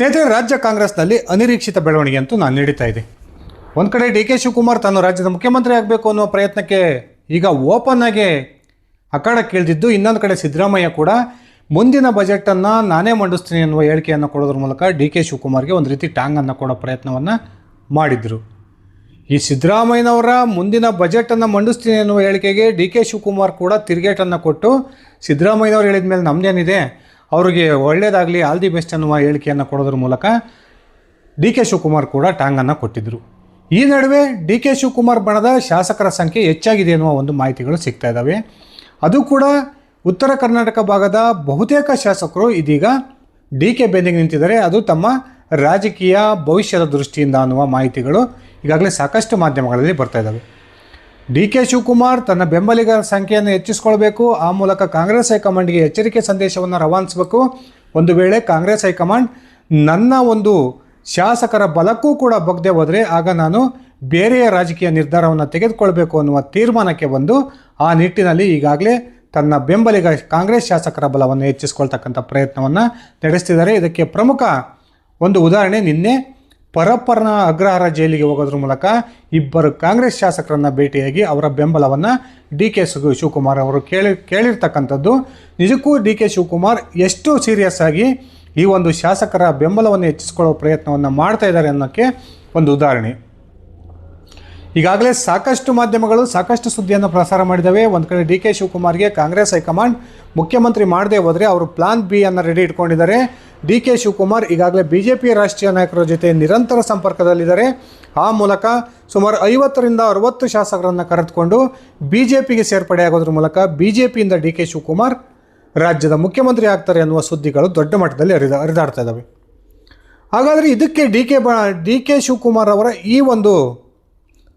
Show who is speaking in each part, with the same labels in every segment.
Speaker 1: ಸ್ನೇಹಿತರೆ, ರಾಜ್ಯ ಕಾಂಗ್ರೆಸ್ನಲ್ಲಿ ಅನಿರೀಕ್ಷಿತ ಬೆಳವಣಿಗೆ ಅಂತೂ ನಡೀತಾ ಇದೆ. ಒಂದು ಕಡೆ ಡಿ ಕೆ ಶಿವಕುಮಾರ್ ತಾನು ರಾಜ್ಯದ ಮುಖ್ಯಮಂತ್ರಿ ಆಗಬೇಕು ಅನ್ನೋ ಪ್ರಯತ್ನಕ್ಕೆ ಈಗ ಓಪನ್ ಆಗಿ ಅಖಾಡಕ್ಕೆ ಇಳಿದಿದ್ದು, ಇನ್ನೊಂದು ಕಡೆ ಸಿದ್ದರಾಮಯ್ಯ ಕೂಡ ಮುಂದಿನ ಬಜೆಟನ್ನು ನಾನೇ ಮಂಡಿಸ್ತೀನಿ ಅನ್ನುವ ಹೇಳಿಕೆಯನ್ನು ಕೊಡೋದ್ರ ಮೂಲಕ ಡಿ ಕೆ ಶಿವಕುಮಾರ್ಗೆ ಒಂದು ರೀತಿ ಟಾಂಗನ್ನು ಕೊಡೋ ಪ್ರಯತ್ನವನ್ನು ಮಾಡಿದರು. ಈ ಸಿದ್ದರಾಮಯ್ಯನವರ ಮುಂದಿನ ಬಜೆಟನ್ನು ಮಂಡಿಸ್ತೀನಿ ಅನ್ನುವ ಹೇಳಿಕೆಗೆ ಡಿ ಕೆ ಶಿವಕುಮಾರ್ ಕೂಡ ತಿರುಗೇಟನ್ನು ಕೊಟ್ಟು, ಸಿದ್ದರಾಮಯ್ಯನವರು ಹೇಳಿದ ಮೇಲೆ ನಮ್ಮದೇನಿದೆ, ಅವರಿಗೆ ಒಳ್ಳೆಯದಾಗಲಿ, ಆಲ್ ದಿ ಬೆಸ್ಟ್ ಅನ್ನುವ ಹೇಳಿಕೆಯನ್ನು ಕೊಡೋದ್ರ ಮೂಲಕ ಡಿ ಕೆ ಶಿವಕುಮಾರ್ ಕೂಡ ಟಾಂಗನ್ನು ಕೊಟ್ಟಿದ್ದರು. ಈ ನಡುವೆ ಡಿ ಕೆ ಶಿವಕುಮಾರ್ ಬಣದ ಶಾಸಕರ ಸಂಖ್ಯೆ ಹೆಚ್ಚಾಗಿದೆ ಎನ್ನುವ ಒಂದು ಮಾಹಿತಿಗಳು ಸಿಗ್ತಾ ಇದ್ದಾವೆ. ಅದು ಕೂಡ ಉತ್ತರ ಕರ್ನಾಟಕ ಭಾಗದ ಬಹುತೇಕ ಶಾಸಕರು ಇದೀಗ ಡಿ ಕೆ ಬೆನ್ನಿಗೆ ನಿಂತಿದ್ದಾರೆ. ಅದು ತಮ್ಮ ರಾಜಕೀಯ ಭವಿಷ್ಯದ ದೃಷ್ಟಿಯಿಂದ ಅನ್ನುವ ಮಾಹಿತಿಗಳು ಈಗಾಗಲೇ ಸಾಕಷ್ಟು ಮಾಧ್ಯಮಗಳಲ್ಲಿ ಬರ್ತಾ ಇದ್ದಾವೆ. ಡಿ ಕೆ ಶಿವಕುಮಾರ್ ತನ್ನ ಬೆಂಬಲಿಗರ ಸಂಖ್ಯೆಯನ್ನು ಹೆಚ್ಚಿಸ್ಕೊಳ್ಬೇಕು, ಆ ಮೂಲಕ ಕಾಂಗ್ರೆಸ್ ಹೈಕಮಾಂಡ್ಗೆ ಎಚ್ಚರಿಕೆ ಸಂದೇಶವನ್ನು ರವಾನಿಸಬೇಕು. ಒಂದು ವೇಳೆ ಕಾಂಗ್ರೆಸ್ ಹೈಕಮಾಂಡ್ ನನ್ನ ಒಂದು ಶಾಸಕರ ಬಲಕ್ಕೂ ಕೂಡ ಬಗ್ಗದೆ ಹೋದರೆ ಆಗ ನಾನು ಬೇರೆಯ ರಾಜಕೀಯ ನಿರ್ಧಾರವನ್ನು ತೆಗೆದುಕೊಳ್ಬೇಕು ಅನ್ನುವ ತೀರ್ಮಾನಕ್ಕೆ ಬಂದು ಆ ನಿಟ್ಟಿನಲ್ಲಿ ಈಗಾಗಲೇ ತನ್ನ ಬೆಂಬಲಿಗ ಕಾಂಗ್ರೆಸ್ ಶಾಸಕರ ಬಲವನ್ನು ಹೆಚ್ಚಿಸ್ಕೊಳ್ತಕ್ಕಂಥ ಪ್ರಯತ್ನವನ್ನು ನಡೆಸ್ತಿದ್ದಾರೆ. ಇದಕ್ಕೆ ಪ್ರಮುಖ ಒಂದು ಉದಾಹರಣೆ, ನಿನ್ನೆ ಪರಪ್ಪರನ ಅಗ್ರಹಾರ ಜೈಲಿಗೆ ಹೋಗೋದ್ರ ಮೂಲಕ ಇಬ್ಬರು ಕಾಂಗ್ರೆಸ್ ಶಾಸಕರನ್ನು ಭೇಟಿಯಾಗಿ ಅವರ ಬೆಂಬಲವನ್ನು ಡಿ ಕೆ ಶಿವಕುಮಾರ್ ಅವರು ಕೇಳಿರ್ತಕ್ಕಂಥದ್ದು. ನಿಜಕ್ಕೂ ಡಿ ಕೆ ಶಿವಕುಮಾರ್ ಎಷ್ಟು ಸೀರಿಯಸ್ ಆಗಿ ಈ ಒಂದು ಶಾಸಕರ ಬೆಂಬಲವನ್ನು ಹೆಚ್ಚಿಸಿಕೊಳ್ಳೋ ಪ್ರಯತ್ನವನ್ನು ಮಾಡ್ತಾ ಇದ್ದಾರೆ ಅನ್ನೋಕ್ಕೆ ಒಂದು ಉದಾಹರಣೆ. ಈಗಾಗಲೇ ಸಾಕಷ್ಟು ಮಾಧ್ಯಮಗಳು ಸಾಕಷ್ಟು ಸುದ್ದಿಯನ್ನು ಪ್ರಸಾರ ಮಾಡಿದ್ದಾವೆ. ಒಂದು ಕಡೆ ಡಿ ಕೆ ಶಿವಕುಮಾರ್ಗೆ ಕಾಂಗ್ರೆಸ್ ಹೈಕಮಾಂಡ್ ಮುಖ್ಯಮಂತ್ರಿ ಮಾಡದೆ ಹೋದರೆ ಅವರು ಪ್ಲಾನ್ ಬಿ ಅನ್ನು ರೆಡಿ ಇಟ್ಕೊಂಡಿದ್ದಾರೆ. ಡಿ ಕೆ ಶಿವಕುಮಾರ್ ಈಗಾಗಲೇ ಬಿ ಜೆ ಪಿ ರಾಷ್ಟ್ರೀಯ ನಾಯಕರ ಜೊತೆ ನಿರಂತರ ಸಂಪರ್ಕದಲ್ಲಿದ್ದಾರೆ. ಆ ಮೂಲಕ ಸುಮಾರು 50ರಿಂದ 60 ಶಾಸಕರನ್ನು ಕರೆದುಕೊಂಡು ಬಿ ಜೆ ಪಿಗೆ ಸೇರ್ಪಡೆಯಾಗೋದ್ರ ಮೂಲಕ ಬಿ ಜೆ ಪಿಯಿಂದ ಡಿ ಕೆ ಶಿವಕುಮಾರ್ ರಾಜ್ಯದ ಮುಖ್ಯಮಂತ್ರಿ ಆಗ್ತಾರೆ ಅನ್ನುವ ಸುದ್ದಿಗಳು ದೊಡ್ಡ ಮಟ್ಟದಲ್ಲಿ ಹರಿದಾಡ್ತಾ ಇದ್ದಾವೆ. ಹಾಗಾದರೆ ಇದಕ್ಕೆ ಡಿ ಕೆ ಶಿವಕುಮಾರ್ ಅವರ ಈ ಒಂದು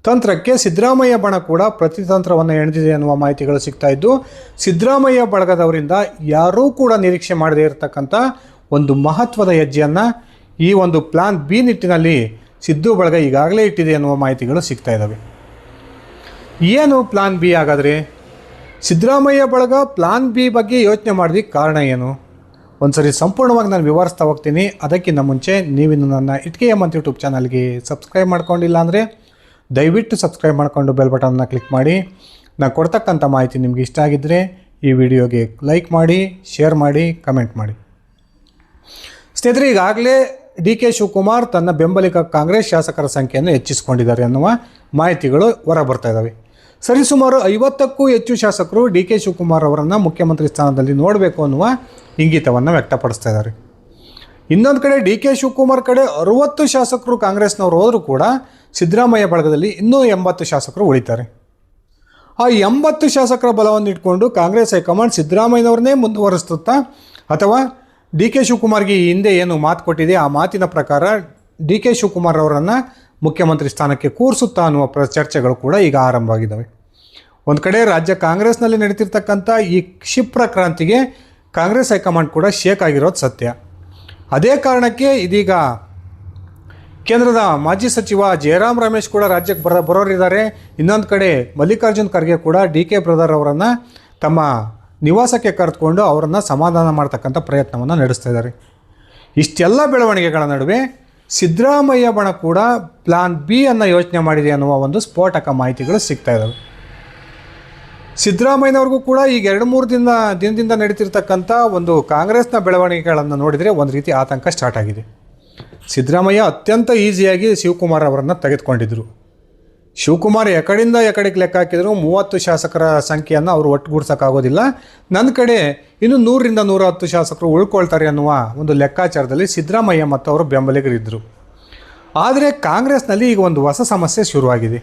Speaker 1: ತಂತ್ರಕ್ಕೆ ಸಿದ್ದರಾಮಯ್ಯ ಬಣ ಕೂಡ ಪ್ರತಿತಂತ್ರವನ್ನು ಎಣೆದಿದೆ ಅನ್ನುವ ಮಾಹಿತಿಗಳು ಸಿಗ್ತಾ ಇದ್ದು, ಸಿದ್ದರಾಮಯ್ಯ ಬಳಗದವರಿಂದ ಯಾರೂ ಕೂಡ ನಿರೀಕ್ಷೆ ಮಾಡದೇ ಇರತಕ್ಕಂಥ ಒಂದು ಮಹತ್ವದ ಹೆಜ್ಜೆಯನ್ನು ಈ ಒಂದು ಪ್ಲಾನ್ ಬಿ ನಿಟ್ಟಿನಲ್ಲಿ ಸಿದ್ದು ಬಳಗ ಈಗಾಗಲೇ ಇಟ್ಟಿದೆ ಅನ್ನುವ ಮಾಹಿತಿಗಳು ಸಿಗ್ತಾ ಇದ್ದಾವೆ. ಏನು ಪ್ಲಾನ್ ಬಿ? ಹಾಗಾದರೆ ಸಿದ್ದರಾಮಯ್ಯ ಬಳಗ ಪ್ಲಾನ್ ಬಿ ಬಗ್ಗೆ ಯೋಚನೆ ಮಾಡಿದ ಕಾರಣ ಏನು? ಒಂದು ಸರಿ ಸಂಪೂರ್ಣವಾಗಿ ನಾನು ವಿವರಿಸ್ತಾ ಹೋಗ್ತೀನಿ. ಅದಕ್ಕಿಂತ ಮುಂಚೆ ನೀವಿನ್ನು ನನ್ನ ಇಟ್ಕೆಯ ಮಂತ್ ಯೂಟ್ಯೂಬ್ ಚಾನಲ್ಗೆ ಸಬ್ಸ್ಕ್ರೈಬ್ ಮಾಡ್ಕೊಂಡಿಲ್ಲ ಅಂದರೆ ದಯವಿಟ್ಟು ಸಬ್ಸ್ಕ್ರೈಬ್ ಮಾಡಿಕೊಂಡು ಬೆಲ್ ಬಟನ್ನ ಕ್ಲಿಕ್ ಮಾಡಿ. ನಾನು ಕೊಡ್ತಕ್ಕಂಥ ಮಾಹಿತಿ ನಿಮಗೆ ಇಷ್ಟ ಆಗಿದ್ದರೆ ಈ ವಿಡಿಯೋಗೆ ಲೈಕ್ ಮಾಡಿ, ಶೇರ್ ಮಾಡಿ, ಕಮೆಂಟ್ ಮಾಡಿ. ಸ್ನೇಹಿತರೆ, ಈಗಾಗಲೇ ಡಿ ಕೆ ಶಿವಕುಮಾರ್ ತನ್ನ ಬೆಂಬಲಿಗ ಕಾಂಗ್ರೆಸ್ ಶಾಸಕರ ಸಂಖ್ಯೆಯನ್ನು ಹೆಚ್ಚಿಸಿಕೊಂಡಿದ್ದಾರೆ ಅನ್ನುವ ಮಾಹಿತಿಗಳು ಹೊರಬರ್ತಾ ಇದ್ದಾವೆ. ಸರಿಸುಮಾರು 50ಕ್ಕೂ ಹೆಚ್ಚು ಶಾಸಕರು ಡಿ ಕೆ ಶಿವಕುಮಾರ್ ಅವರನ್ನು ಮುಖ್ಯಮಂತ್ರಿ ಸ್ಥಾನದಲ್ಲಿ ನೋಡಬೇಕು ಅನ್ನುವ ಇಂಗಿತವನ್ನು ವ್ಯಕ್ತಪಡಿಸ್ತಾ ಇದ್ದಾರೆ. ಇನ್ನೊಂದು ಕಡೆ ಡಿ ಕೆ ಶಿವಕುಮಾರ್ ಕಡೆ 60 ಶಾಸಕರು ಕಾಂಗ್ರೆಸ್ನವರು ಹೋದರೂ ಕೂಡ ಸಿದ್ದರಾಮಯ್ಯ ಬಳಗದಲ್ಲಿ ಇನ್ನೂ 80 ಶಾಸಕರು ಉಳಿತಾರೆ. ಆ 80 ಶಾಸಕರ ಬಲವನ್ನು ಇಟ್ಕೊಂಡು ಕಾಂಗ್ರೆಸ್ ಹೈಕಮಾಂಡ್ ಸಿದ್ದರಾಮಯ್ಯನವ್ರನ್ನೇ ಮುಂದುವರಿಸುತ್ತಾ ಅಥವಾ ಡಿ ಕೆ ಶಿವಕುಮಾರ್ಗೆ ಈ ಹಿಂದೆ ಏನು ಮಾತು ಕೊಟ್ಟಿದೆ ಆ ಮಾತಿನ ಪ್ರಕಾರ ಡಿ ಕೆ ಶಿವಕುಮಾರ್ ಅವರನ್ನು ಮುಖ್ಯಮಂತ್ರಿ ಸ್ಥಾನಕ್ಕೆ ಕೂರಿಸುತ್ತಾ ಅನ್ನುವ ಚರ್ಚೆಗಳು ಕೂಡ ಈಗ ಆರಂಭವಾಗಿದ್ದಾವೆ. ಒಂದು ಕಡೆ ರಾಜ್ಯ ಕಾಂಗ್ರೆಸ್ನಲ್ಲಿ ನಡೀತಿರ್ತಕ್ಕಂಥ ಈ ಕ್ಷಿಪ್ರ ಕ್ರಾಂತಿಗೆ ಕಾಂಗ್ರೆಸ್ ಹೈಕಮಾಂಡ್ ಕೂಡ ಶೇಕ್ ಆಗಿರೋದು ಸತ್ಯ. ಅದೇ ಕಾರಣಕ್ಕೆ ಇದೀಗ ಕೇಂದ್ರದ ಮಾಜಿ ಸಚಿವ ಜಯರಾಮ್ ರಮೇಶ್ ಕೂಡ ರಾಜ್ಯಕ್ಕೆ ಬರೋರಿದ್ದಾರೆ. ಇನ್ನೊಂದು ಕಡೆ ಮಲ್ಲಿಕಾರ್ಜುನ್ ಖರ್ಗೆ ಕೂಡ ಡಿ ಕೆ ಬ್ರದರ್ ಅವರನ್ನು ತಮ್ಮ ನಿವಾಸಕ್ಕೆ ಕರೆದುಕೊಂಡು ಅವರನ್ನು ಸಮಾಧಾನ ಮಾಡ್ತಕ್ಕಂಥ ಪ್ರಯತ್ನವನ್ನು ನಡೆಸ್ತಾ ಇದ್ದಾರೆ. ಇಷ್ಟೆಲ್ಲ ಬೆಳವಣಿಗೆಗಳ ನಡುವೆ ಸಿದ್ದರಾಮಯ್ಯ ಬಣ ಕೂಡ ಪ್ಲಾನ್ ಬಿ ಅನ್ನು ಯೋಚನೆ ಮಾಡಿದೆ ಅನ್ನುವ ಒಂದು ಸ್ಫೋಟಕ ಮಾಹಿತಿಗಳು ಸಿಗ್ತಾ ಇದ್ದಾವೆ. ಸಿದ್ದರಾಮಯ್ಯನವ್ರಿಗೂ ಕೂಡ ಈಗ 2-3 ದಿನದಿಂದ ನಡೀತಿರ್ತಕ್ಕಂಥ ಒಂದು ಕಾಂಗ್ರೆಸ್ನ ಬೆಳವಣಿಗೆಗಳನ್ನು ನೋಡಿದರೆ ಒಂದು ರೀತಿ ಆತಂಕ ಸ್ಟಾರ್ಟ್ ಆಗಿದೆ. ಸಿದ್ದರಾಮಯ್ಯ ಅತ್ಯಂತ ಈಸಿಯಾಗಿ ಶಿವಕುಮಾರ್ ಅವರನ್ನು ತೆಗೆದುಕೊಂಡಿದ್ದರು. ಶಿವಕುಮಾರ್ ಎಕಡೆಯಿಂದ ಎಕಡೆಗೆ ಲೆಕ್ಕ ಹಾಕಿದ್ರು 30 ಶಾಸಕರ ಸಂಖ್ಯೆಯನ್ನು ಅವರು ಒಟ್ಟುಗೂಡ್ಸೋಕ್ಕಾಗೋದಿಲ್ಲ, ನನ್ನ ಕಡೆ ಇನ್ನು 100ರಿಂದ 110 ಶಾಸಕರು ಉಳ್ಕೊಳ್ತಾರೆ ಅನ್ನುವ ಒಂದು ಲೆಕ್ಕಾಚಾರದಲ್ಲಿ ಸಿದ್ದರಾಮಯ್ಯ ಮತ್ತು ಅವರು ಬೆಂಬಲಿಗರಿದ್ದರು. ಆದರೆ ಕಾಂಗ್ರೆಸ್ನಲ್ಲಿ ಈಗ ಒಂದು ಹೊಸ ಸಮಸ್ಯೆ ಶುರುವಾಗಿದೆ.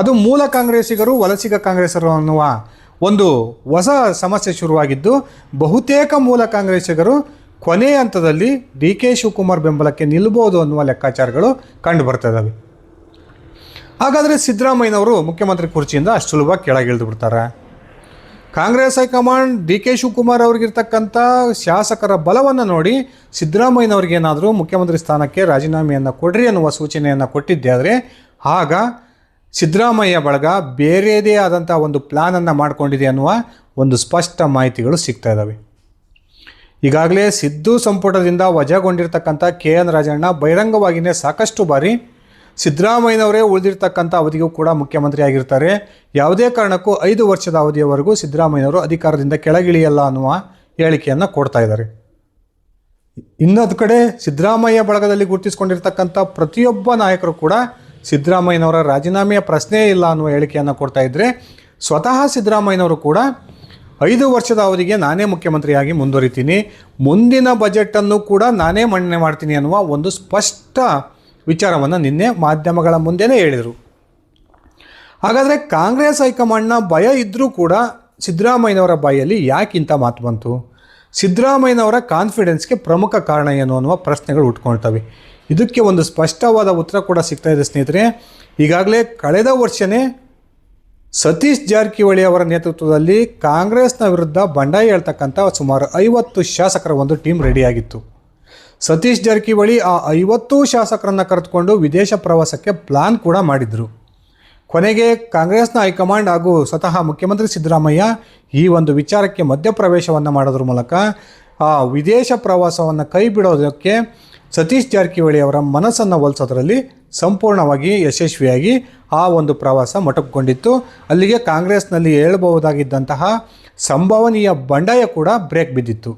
Speaker 1: ಅದು ಮೂಲ ಕಾಂಗ್ರೆಸ್ಸಿಗರು ವಲಸಿಗ ಕಾಂಗ್ರೆಸ್ಸರು ಅನ್ನುವ ಒಂದು ಹೊಸ ಸಮಸ್ಯೆ ಶುರುವಾಗಿದ್ದು, ಬಹುತೇಕ ಮೂಲ ಕಾಂಗ್ರೆಸ್ಸಿಗರು ಕೊನೆಯ ಹಂತದಲ್ಲಿ ಡಿ ಕೆ ಶಿವಕುಮಾರ್ ಬೆಂಬಲಕ್ಕೆ ನಿಲ್ಲಬಹುದು ಅನ್ನುವ ಲೆಕ್ಕಾಚಾರಗಳು ಕಂಡು ಬರ್ತಾ ಇದ್ದಾವೆ. ಹಾಗಾದರೆ ಸಿದ್ದರಾಮಯ್ಯನವರು ಮುಖ್ಯಮಂತ್ರಿ ಕುರ್ಚಿಯಿಂದ ಅಷ್ಟು ಸುಲಭ ಕೆಳಗಿಳಿದು ಬಿಡ್ತಾರೆ? Congress high command D K Shivakumar ಅವ್ರಿಗಿರ್ತಕ್ಕಂಥ ಶಾಸಕರ ಬಲವನ್ನು ನೋಡಿ ಸಿದ್ದರಾಮಯ್ಯನವ್ರಿಗೇನಾದರೂ ಮುಖ್ಯಮಂತ್ರಿ ಸ್ಥಾನಕ್ಕೆ ರಾಜೀನಾಮೆಯನ್ನು ಕೊಡ್ರಿ ಅನ್ನುವ ಸೂಚನೆಯನ್ನು ಕೊಟ್ಟಿದ್ದೆ ಆದರೆ ಆಗ ಸಿದ್ದರಾಮಯ್ಯ ಬಳಗ ಬೇರೆಯದೇ ಆದಂಥ ಒಂದು ಪ್ಲಾನನ್ನು ಮಾಡಿಕೊಂಡಿದೆ ಅನ್ನುವ ಒಂದು ಸ್ಪಷ್ಟ ಮಾಹಿತಿಗಳು ಸಿಗ್ತಾ ಇದ್ದಾವೆ. ಈಗಾಗಲೇ ಸಿದ್ದು ಸಂಪುಟದಿಂದ ವಜಾಗೊಂಡಿರ್ತಕ್ಕಂಥ KN ರಾಜಣ್ಣ ಬಹಿರಂಗವಾಗಿಯೇ ಸಾಕಷ್ಟು ಬಾರಿ ಸಿದ್ದರಾಮಯ್ಯನವರೇ ಉಳಿದಿರ್ತಕ್ಕಂಥ ಅವಧಿಗೂ ಕೂಡ ಮುಖ್ಯಮಂತ್ರಿ ಆಗಿರ್ತಾರೆ, ಯಾವುದೇ ಕಾರಣಕ್ಕೂ 5 ವರ್ಷದ ಅವಧಿಯವರೆಗೂ ಸಿದ್ದರಾಮಯ್ಯನವರು ಅಧಿಕಾರದಿಂದ ಕೆಳಗಿಳಿಯಲ್ಲ ಅನ್ನುವ ಹೇಳಿಕೆಯನ್ನು ಕೊಡ್ತಾ ಇದ್ದಾರೆ. ಇನ್ನೊಂದು ಕಡೆ ಸಿದ್ದರಾಮಯ್ಯ ಬಳಗದಲ್ಲಿ ಗುರುತಿಸಿಕೊಂಡಿರ್ತಕ್ಕಂಥ ಪ್ರತಿಯೊಬ್ಬ ನಾಯಕರು ಕೂಡ ಸಿದ್ದರಾಮಯ್ಯನವರ ರಾಜೀನಾಮೆಯ ಪ್ರಶ್ನೆಯೇ ಇಲ್ಲ ಅನ್ನುವ ಹೇಳಿಕೆಯನ್ನು ಕೊಡ್ತಾ ಇದ್ದರೆ, ಸ್ವತಃ ಸಿದ್ದರಾಮಯ್ಯನವರು ಕೂಡ 5 ವರ್ಷದ ಅವಧಿಗೆ ನಾನೇ ಮುಖ್ಯಮಂತ್ರಿಯಾಗಿ ಮುಂದುವರಿತೀನಿ, ಮುಂದಿನ ಬಜೆಟನ್ನು ಕೂಡ ನಾನೇ ಮಂಡನೆ ಮಾಡ್ತೀನಿ ಅನ್ನುವ ಒಂದು ಸ್ಪಷ್ಟ ವಿಚಾರವನ್ನು ನಿನ್ನೆ ಮಾಧ್ಯಮಗಳ ಮುಂದೆನೇ ಹೇಳಿದರು. ಹಾಗಾದರೆ ಕಾಂಗ್ರೆಸ್ ಹೈಕಮಾಂಡ್ನ ಭಯ ಇದ್ದರೂ ಕೂಡ ಸಿದ್ದರಾಮಯ್ಯನವರ ಬಾಯಲ್ಲಿ ಯಾಕಿಂತ ಮಾತು ಬಂತು? ಸಿದ್ದರಾಮಯ್ಯನವರ ಕಾನ್ಫಿಡೆನ್ಸ್ಗೆ ಪ್ರಮುಖ ಕಾರಣ ಏನು ಅನ್ನುವ ಪ್ರಶ್ನೆಗಳು ಉಟ್ಕೊಳ್ತವೆ. ಇದಕ್ಕೆ ಒಂದು ಸ್ಪಷ್ಟವಾದ ಉತ್ತರ ಕೂಡ ಸಿಗ್ತಾ ಇದೆ ಸ್ನೇಹಿತರೆ. ಈಗಾಗಲೇ ಕಳೆದ ವರ್ಷವೇ ಸತೀಶ್ ಜಾರಕಿಹೊಳಿ ಅವರ ನೇತೃತ್ವದಲ್ಲಿ ಕಾಂಗ್ರೆಸ್ನ ವಿರುದ್ಧ ಬಂಡಾಯ ಹೇಳ್ತಕ್ಕಂಥ ಸುಮಾರು 50 ಶಾಸಕರ ಒಂದು ಟೀಮ್ ರೆಡಿಯಾಗಿತ್ತು. ಸತೀಶ್ ಜಾರಕಿಹೊಳಿ ಆ 50 ಶಾಸಕರನ್ನು ಕರೆದುಕೊಂಡು ವಿದೇಶ ಪ್ರವಾಸಕ್ಕೆ ಪ್ಲಾನ್ ಕೂಡ ಮಾಡಿದರು. ಕೊನೆಗೆ ಕಾಂಗ್ರೆಸ್ನ ಹೈಕಮಾಂಡ್ ಹಾಗೂ ಸ್ವತಃ ಮುಖ್ಯಮಂತ್ರಿ ಸಿದ್ದರಾಮಯ್ಯ ಈ ಒಂದು ವಿಚಾರಕ್ಕೆ ಮಧ್ಯಪ್ರವೇಶವನ್ನು ಮಾಡೋದ್ರ ಮೂಲಕ ಆ ವಿದೇಶ ಪ್ರವಾಸವನ್ನು ಕೈ ಬಿಡೋದಕ್ಕೆ ಸತೀಶ್ ಜಾರಕಿಹೊಳಿ ಅವರ ಮನಸ್ಸನ್ನು ಒಲಿಸೋದ್ರಲ್ಲಿ ಸಂಪೂರ್ಣವಾಗಿ ಯಶಸ್ವಿಯಾಗಿ ಆ ಒಂದು ಪ್ರವಾಸ ಮೊಟಕುಗೊಂಡಿತ್ತು. ಅಲ್ಲಿಗೆ ಕಾಂಗ್ರೆಸ್ನಲ್ಲಿ ಹೇಳಬಹುದಾಗಿದ್ದಂತಹ ಸಂಭವನೀಯ ಬಂಡಾಯ ಕೂಡ ಬ್ರೇಕ್ ಬಿದ್ದಿತ್ತು.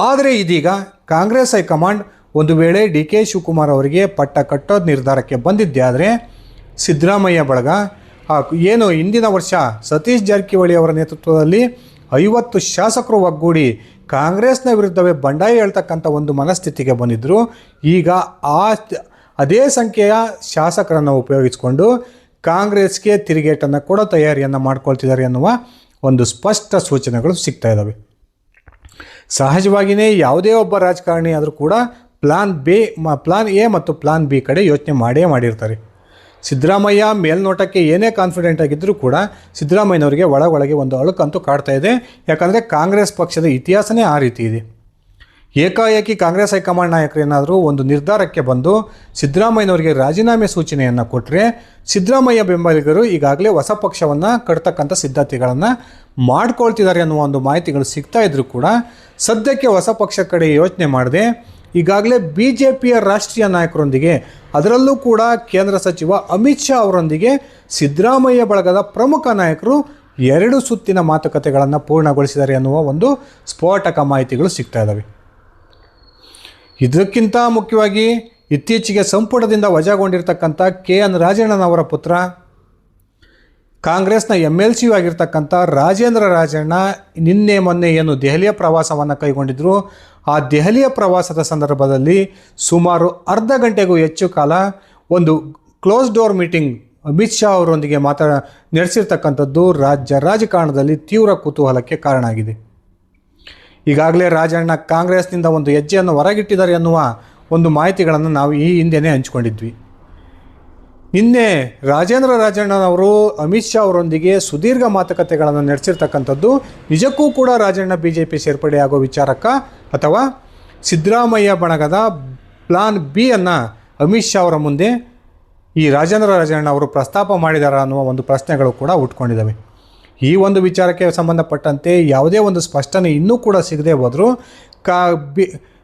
Speaker 1: ಆದರೆ ಇದೀಗ ಕಾಂಗ್ರೆಸ್ ಹೈಕಮಾಂಡ್ ಒಂದು ವೇಳೆ DK ಶಿವಕುಮಾರ್ ಅವರಿಗೆ ಪಟ್ಟ ಕಟ್ಟೋದು ನಿರ್ಧಾರಕ್ಕೆ ಬಂದಿದ್ದೇ ಆದರೆ ಸಿದ್ದರಾಮಯ್ಯ ಬಳಗ ಏನು ಹಿಂದಿನ ವರ್ಷ ಸತೀಶ್ ಜಾರಕಿಹೊಳಿ ಅವರ ನೇತೃತ್ವದಲ್ಲಿ 50 ಶಾಸಕರು ಒಗ್ಗೂಡಿ ಕಾಂಗ್ರೆಸ್ನ ವಿರುದ್ಧವೇ ಬಂಡಾಯ ಹೇಳ್ತಕ್ಕಂಥ ಒಂದು ಮನಸ್ಥಿತಿಗೆ ಬಂದಿದ್ದರು. ಈಗ ಅದೇ ಸಂಖ್ಯೆಯ ಶಾಸಕರನ್ನು ಉಪಯೋಗಿಸಿಕೊಂಡು ಕಾಂಗ್ರೆಸ್ಗೆ ತಿರುಗೇಟನ್ನು ಕೊಡೋ ತಯಾರಿಯನ್ನು ಮಾಡ್ಕೊಳ್ತಿದ್ದಾರೆ ಎನ್ನುವ ಒಂದು ಸ್ಪಷ್ಟ ಸೂಚನೆಗಳು ಸಿಗ್ತಾ ಇದ್ದಾವೆ. ಸಹಜವಾಗಿಯೇ ಯಾವುದೇ ಒಬ್ಬ ರಾಜಕಾರಣಿ ಆದರೂ ಕೂಡ ಪ್ಲಾನ್ ಎ ಮತ್ತು ಪ್ಲಾನ್ ಬಿ ಕಡೆ ಯೋಚನೆ ಮಾಡಿರ್ತಾರೆ. ಸಿದ್ದರಾಮಯ್ಯ ಮೇಲ್ನೋಟಕ್ಕೆ ಏನೇ ಕಾನ್ಫಿಡೆಂಟ್ ಆಗಿದ್ದರೂ ಕೂಡ ಸಿದ್ದರಾಮಯ್ಯನವರಿಗೆ ಒಳಗೊಳಗೆ ಒಂದು ಅಳುಕಂತೂ ಕಾಡ್ತಾ ಇದೆ. ಯಾಕಂದರೆ ಕಾಂಗ್ರೆಸ್ ಪಕ್ಷದ ಇತಿಹಾಸನೇ ಆ ರೀತಿ ಇದೆ. ಏಕಾಏಕಿ ಕಾಂಗ್ರೆಸ್ ಹೈಕಮಾಂಡ್ ನಾಯಕರು ಏನಾದರೂ ಒಂದು ನಿರ್ಧಾರಕ್ಕೆ ಬಂದು ಸಿದ್ದರಾಮಯ್ಯನವರಿಗೆ ರಾಜೀನಾಮೆ ಸೂಚನೆಯನ್ನು ಕೊಟ್ಟರೆ ಸಿದ್ದರಾಮಯ್ಯ ಬೆಂಬಲಿಗರು ಈಗಾಗಲೇ ಹೊಸ ಪಕ್ಷವನ್ನು ಕಟ್ತಕ್ಕಂಥ ಸಿದ್ಧತೆಗಳನ್ನು ಮಾಡ್ಕೊಳ್ತಿದ್ದಾರೆ ಅನ್ನುವ ಒಂದು ಮಾಹಿತಿಗಳು ಸಿಗ್ತಾ ಇದ್ದರೂ ಕೂಡ ಸದ್ಯಕ್ಕೆ ಹೊಸ ಪಕ್ಷ ಕಡೆ ಯೋಚನೆ ಮಾಡದೆ ಈಗಾಗಲೇ BJPಯ ರಾಷ್ಟ್ರೀಯ ನಾಯಕರೊಂದಿಗೆ, ಅದರಲ್ಲೂ ಕೂಡ ಕೇಂದ್ರ ಸಚಿವ ಅಮಿತ್ ಶಾ ಅವರೊಂದಿಗೆ ಸಿದ್ದರಾಮಯ್ಯ ಬಳಗದ ಪ್ರಮುಖ ನಾಯಕರು 2 ಸುತ್ತಿನ ಮಾತುಕತೆಗಳನ್ನು ಪೂರ್ಣಗೊಳಿಸಿದ್ದಾರೆ ಅನ್ನುವ ಒಂದು ಸ್ಫೋಟಕ ಮಾಹಿತಿಗಳು ಸಿಗ್ತಾ ಇದ್ದಾವೆ. ಇದಕ್ಕಿಂತ ಮುಖ್ಯವಾಗಿ ಇತ್ತೀಚೆಗೆ ಸಂಪುಟದಿಂದ ವಜಾಗೊಂಡಿರ್ತಕ್ಕಂಥ KN ರಾಜಣ್ಣನವರ ಪುತ್ರ ಕಾಂಗ್ರೆಸ್ನ MLC ಆಗಿರ್ತಕ್ಕಂಥ ರಾಜೇಂದ್ರ ರಾಜಣ್ಣ ನಿನ್ನೆ ಮೊನ್ನೆ ಏನು ದೆಹಲಿಯ ಪ್ರವಾಸವನ್ನು ಕೈಗೊಂಡಿದ್ದರು, ಆ ದೆಹಲಿಯ ಪ್ರವಾಸದ ಸಂದರ್ಭದಲ್ಲಿ ಸುಮಾರು ಅರ್ಧ ಗಂಟೆಗೂ ಹೆಚ್ಚು ಕಾಲ ಒಂದು close door meeting Amit Shah ಅವರೊಂದಿಗೆ ನಡೆಸಿರ್ತಕ್ಕಂಥದ್ದು ರಾಜ್ಯ ರಾಜಕಾರಣದಲ್ಲಿ ತೀವ್ರ ಕುತೂಹಲಕ್ಕೆ ಕಾರಣ ಆಗಿದೆ. ಈಗಾಗಲೇ ರಾಜಣ್ಣ ಕಾಂಗ್ರೆಸ್ನಿಂದ ಒಂದು ಹೆಜ್ಜೆಯನ್ನು ಹೊರಗಿಟ್ಟಿದ್ದಾರೆ ಎನ್ನುವ ಒಂದು ಮಾಹಿತಿಗಳನ್ನು ನಾವು ಈ ಹಿಂದೆಯೇ ಹಂಚಿಕೊಂಡಿದ್ವಿ. ನಿನ್ನೆ ರಾಜೇಂದ್ರ ರಾಜಣ್ಣನವರು ಅಮಿತ್ ಶಾ ಅವರೊಂದಿಗೆ ಸುದೀರ್ಘ ಮಾತುಕತೆಗಳನ್ನು ನಡೆಸಿರ್ತಕ್ಕಂಥದ್ದು ನಿಜಕ್ಕೂ ಕೂಡ ರಾಜಣ್ಣ BJP ಸೇರ್ಪಡೆಯಾಗೋ ವಿಚಾರಕ್ಕ ಅಥವಾ ಸಿದ್ದರಾಮಯ್ಯ ಬಣಗದ ಪ್ಲಾನ್ ಬಿ ಅನ್ನು ಅಮಿತ್ ಶಾ ಅವರ ಮುಂದೆ ಈ ರಾಜೇಂದ್ರ ರಾಜಣ್ಣ ಅವರು ಪ್ರಸ್ತಾಪ ಮಾಡಿದಾರ ಅನ್ನುವ ಒಂದು ಪ್ರಶ್ನೆಗಳು ಕೂಡ ಹುಟ್ಕೊಂಡಿದ್ದಾವೆ. ಈ ಒಂದು ವಿಚಾರಕ್ಕೆ ಸಂಬಂಧಪಟ್ಟಂತೆ ಯಾವುದೇ ಒಂದು ಸ್ಪಷ್ಟನೆ ಇನ್ನೂ ಕೂಡ ಸಿಗದೆ ಹೋದರೂ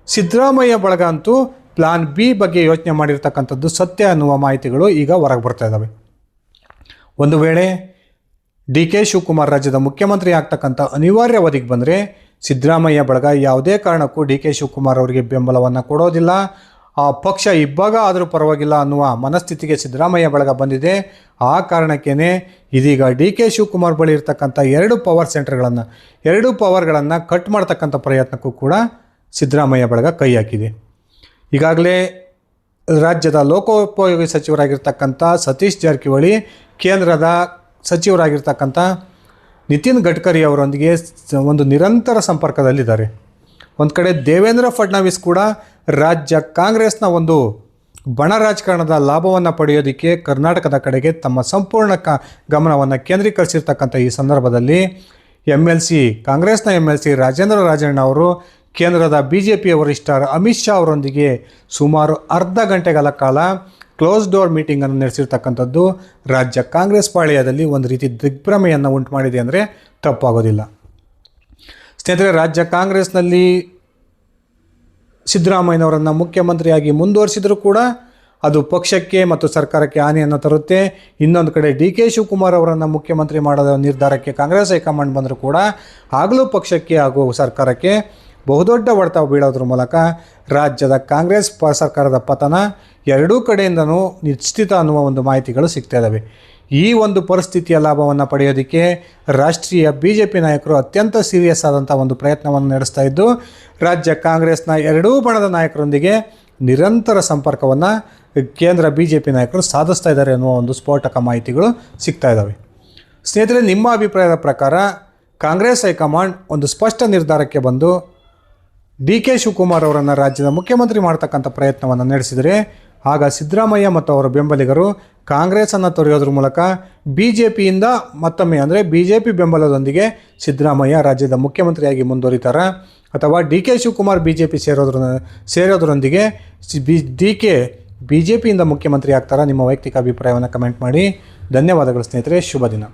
Speaker 1: ಸಿದ್ದರಾಮಯ್ಯ ಬಳಗ ಅಂತೂ ಪ್ಲಾನ್ ಬಿ ಬಗ್ಗೆ ಯೋಚನೆ ಮಾಡಿರ್ತಕ್ಕಂಥದ್ದು ಸತ್ಯ ಅನ್ನುವ ಮಾಹಿತಿಗಳು ಈಗ ಹೊರಗೆ ಬರ್ತಾ ಇದ್ದಾವೆ. ಒಂದು ವೇಳೆ DK ಶಿವಕುಮಾರ್ ರಾಜ್ಯದ ಮುಖ್ಯಮಂತ್ರಿ ಆಗ್ತಕ್ಕಂಥ ಅನಿವಾರ್ಯ ಅವಧಿಗೆ ಬಂದರೆ ಸಿದ್ದರಾಮಯ್ಯ ಬಳಗ ಯಾವುದೇ ಕಾರಣಕ್ಕೂ DK ಶಿವಕುಮಾರ್ ಅವರಿಗೆ ಬೆಂಬಲವನ್ನು ಕೊಡೋದಿಲ್ಲ, ಆ ಪಕ್ಷ ಇಬ್ಬಾಗ ಆದರೂ ಪರವಾಗಿಲ್ಲ ಅನ್ನುವ ಮನಸ್ಥಿತಿಗೆ ಸಿದ್ದರಾಮಯ್ಯ ಬಳಗ ಬಂದಿದೆ. ಆ ಕಾರಣಕ್ಕೇ ಇದೀಗ DK ಶಿವಕುಮಾರ್ ಬಳಿ ಇರ್ತಕ್ಕಂಥ 2 ಪವರ್ ಸೆಂಟರ್ಗಳನ್ನು 2 ಪವರ್ಗಳನ್ನು ಕಟ್ ಮಾಡ್ತಕ್ಕಂಥ ಪ್ರಯತ್ನಕ್ಕೂ ಕೂಡ ಸಿದ್ದರಾಮಯ್ಯ ಬಳಗ ಕೈ ಹಾಕಿದೆ. ಈಗಾಗಲೇ ರಾಜ್ಯದ ಲೋಕೋಪಯೋಗಿ ಸಚಿವರಾಗಿರ್ತಕ್ಕಂಥ ಸತೀಶ್ ಜಾರಕಿಹೊಳಿ, ಕೇಂದ್ರದ ಸಚಿವರಾಗಿರ್ತಕ್ಕಂಥ ನಿತಿನ್ ಗಡ್ಕರಿ ಅವರೊಂದಿಗೆ ಒಂದು ನಿರಂತರ ಸಂಪರ್ಕದಲ್ಲಿದ್ದಾರೆ. ಒಂದು ಕಡೆ ದೇವೇಂದ್ರ ಫಡ್ನವೀಸ್ ಕೂಡ ರಾಜ್ಯ ಕಾಂಗ್ರೆಸ್ನ ಒಂದು ಬಣ ರಾಜಕಾರಣದ ಲಾಭವನ್ನು ಪಡೆಯೋದಕ್ಕೆ ಕರ್ನಾಟಕದ ಕಡೆಗೆ ತಮ್ಮ ಸಂಪೂರ್ಣ ಗಮನವನ್ನು ಕೇಂದ್ರೀಕರಿಸಿರ್ತಕ್ಕಂಥ ಈ ಸಂದರ್ಭದಲ್ಲಿ ಕಾಂಗ್ರೆಸ್ನ MLC ರಾಜೇಂದ್ರ ರಾಜಣ್ಣ ಅವರು ಕೇಂದ್ರದ BJP ವರಿಷ್ಠ ಅಮಿತ್ ಶಾ ಅವರೊಂದಿಗೆ ಸುಮಾರು ಅರ್ಧ ಗಂಟೆಗಳ ಕಾಲ ಕ್ಲೋಸ್ ಡೋರ್ ಮೀಟಿಂಗನ್ನು ನಡೆಸಿರ್ತಕ್ಕಂಥದ್ದು ರಾಜ್ಯ ಕಾಂಗ್ರೆಸ್ ಪಾಳ್ಯದಲ್ಲಿ ಒಂದು ರೀತಿ ದಿಗ್ಭ್ರಮೆಯನ್ನು ಉಂಟು ಮಾಡಿದೆ ಅಂದರೆ ತಪ್ಪಾಗೋದಿಲ್ಲ. ಸ್ನೇಹಿತರೆ, ರಾಜ್ಯ ಕಾಂಗ್ರೆಸ್ನಲ್ಲಿ ಸಿದ್ದರಾಮಯ್ಯನವರನ್ನು ಮುಖ್ಯಮಂತ್ರಿಯಾಗಿ ಮುಂದುವರಿಸಿದರೂ ಕೂಡ ಅದು ಪಕ್ಷಕ್ಕೆ ಮತ್ತು ಸರ್ಕಾರಕ್ಕೆ ಹಾನಿಯನ್ನು ತರುತ್ತೆ. ಇನ್ನೊಂದು ಕಡೆ ಡಿ ಕೆ ಶಿವಕುಮಾರ್ ಅವರನ್ನು ಮುಖ್ಯಮಂತ್ರಿ ಮಾಡೋದ ನಿರ್ಧಾರಕ್ಕೆ ಕಾಂಗ್ರೆಸ್ ಹೈಕಮಾಂಡ್ ಬಂದರೂ ಕೂಡ ಆಗಲೂ ಪಕ್ಷಕ್ಕೆ ಹಾಗೂ ಸರ್ಕಾರಕ್ಕೆ ಬಹುದೊಡ್ಡ ಹೊಡೆತ ಬೀಳೋದ್ರ ಮೂಲಕ ರಾಜ್ಯದ ಕಾಂಗ್ರೆಸ್ ಸರ್ಕಾರದ ಪತನ ಎರಡೂ ಕಡೆಯಿಂದನೂ ನಿಶ್ಚಿತ ಅನ್ನುವ ಒಂದು ಮಾಹಿತಿಗಳು ಸಿಗ್ತಾ ಇದ್ದಾವೆ. ಈ ಒಂದು ಪರಿಸ್ಥಿತಿಯ ಲಾಭವನ್ನು ಪಡೆಯೋದಕ್ಕೆ ರಾಷ್ಟ್ರೀಯ BJP ನಾಯಕರು ಅತ್ಯಂತ ಸೀರಿಯಸ್ ಆದಂಥ ಒಂದು ಪ್ರಯತ್ನವನ್ನು ನಡೆಸ್ತಾ ಇದ್ದು, ರಾಜ್ಯ ಕಾಂಗ್ರೆಸ್ನ ಎರಡೂ ಬಣದ ನಾಯಕರೊಂದಿಗೆ ನಿರಂತರ ಸಂಪರ್ಕವನ್ನು ಕೇಂದ್ರ BJP ನಾಯಕರು ಸಾಧಿಸ್ತಾ ಇದ್ದಾರೆ ಅನ್ನುವ ಒಂದು ಸ್ಫೋಟಕ ಮಾಹಿತಿಗಳು ಸಿಗ್ತಾ ಇದ್ದಾವೆ. ಸ್ನೇಹಿತರೆ, ನಿಮ್ಮ ಅಭಿಪ್ರಾಯದ ಪ್ರಕಾರ ಕಾಂಗ್ರೆಸ್ ಹೈಕಮಾಂಡ್ ಒಂದು ಸ್ಪಷ್ಟ ನಿರ್ಧಾರಕ್ಕೆ ಬಂದು ಡಿ ಕೆ ಶಿವಕುಮಾರ್ ಅವರನ್ನು ರಾಜ್ಯದ ಮುಖ್ಯಮಂತ್ರಿ ಮಾಡ್ತಕ್ಕಂಥ ಪ್ರಯತ್ನವನ್ನು ನಡೆಸಿದರೆ ಆಗ ಸಿದ್ದರಾಮಯ್ಯ ಮತ್ತು ಅವರ ಬೆಂಬಲಿಗರು ಕಾಂಗ್ರೆಸ್ಸನ್ನು ತೊರೆಯೋದ್ರ ಮೂಲಕ BJPಯಿಂದ ಮತ್ತೊಮ್ಮೆ ಅಂದರೆ BJP ಬೆಂಬಲದೊಂದಿಗೆ ಸಿದ್ದರಾಮಯ್ಯ ರಾಜ್ಯದ ಮುಖ್ಯಮಂತ್ರಿಯಾಗಿ ಮುಂದುವರಿತಾರಾ, ಅಥವಾ D K Shivakumar BJP ಸೇರೋದ್ರೊಂದಿಗೆ DK BJPಯಿಂದ ಮುಖ್ಯಮಂತ್ರಿ ಆಗ್ತಾರಾ? ನಿಮ್ಮ ವೈಯಕ್ತಿಕ ಅಭಿಪ್ರಾಯವನ್ನು ಕಮೆಂಟ್ ಮಾಡಿ. ಧನ್ಯವಾದಗಳು ಸ್ನೇಹಿತರೆ, ಶುಭ ದಿನ.